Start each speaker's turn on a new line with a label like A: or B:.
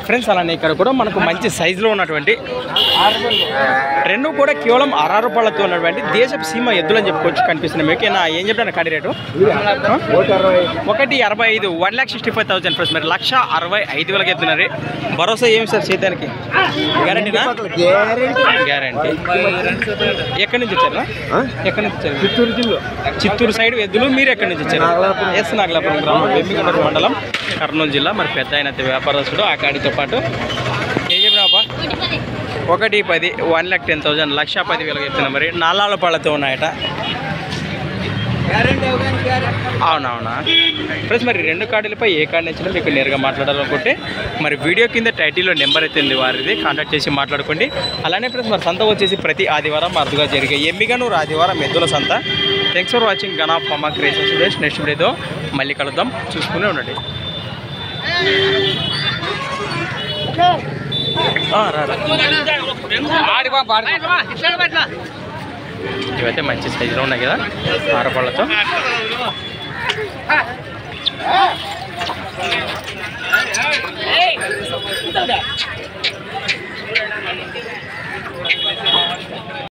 A: Friends అలానే ఇక్కడ కూడా మనకు మంచి సైజులో ఉన్నటువంటి రెండు కూడా కేవలం 6 రూపాయలతో ఉన్నటువంటి దేశపు సీమ ఎద్దులు అని చెప్పుకోవచ్చు కనిపిస్తున్నాయి మీకు. ఏం చెప్తాను కాడి రేటు? 1,65,000 1,65,000 ఫ్రెండ్స్. మరి 1,65,000 చెప్తున్నారు. భరోసా ఏమి సార్ చేతానికి? గ్యారంటీనా? గ్యారంటీ. ఎక్కడి నుంచి వచ్చారా? ఎక్కడి నుంచి వచ్చారు? చిత్తూరు జిల్లా, చిత్తూరు సైడ్ ఎద్దులు. మీరు ఎక్కడి నుంచి వచ్చారు? ఎస్ నాగలాపురం గ్రామం, బెమ్మిగొండ మండలం, కర్నూలు జిల్లా. మరి పెద్ద అయిన వ్యాపారస్తుడు ఆ కాడితో పాటు ఏం చెప్పినావా? 1,10,000 1,10,000 1,10,000 చెప్తున్నా. మరి నాలాల పళ్ళతో ఉన్నాయట. అవునవునా ఫ్రెండ్స్. మరి రెండు కార్డులపై ఏ కార్డు నచ్చినా మీకు నేరుగా మాట్లాడాలనుకుంటే మరి వీడియో కింద టైటిల్లో నెంబర్ అయితే ఉంది వారిది, కాంటాక్ట్ చేసి మాట్లాడుకోండి. అలానే ఫ్రెండ్స్ మరి సంత వచ్చేసి ప్రతి ఆదివారం అరుదుగా జరిగే ఎమ్మిగనూరు ఆదివారం ఎద్దుల సంత. Thanks for watching gun of pharma creations Suresh. Next వీడియోతో మళ్ళీ కలుద్దాం, చూసుకునే ఉండండి. ఇవైతే మంచి సైజులో ఉన్నాయి కదా 6 పళ్ళతో.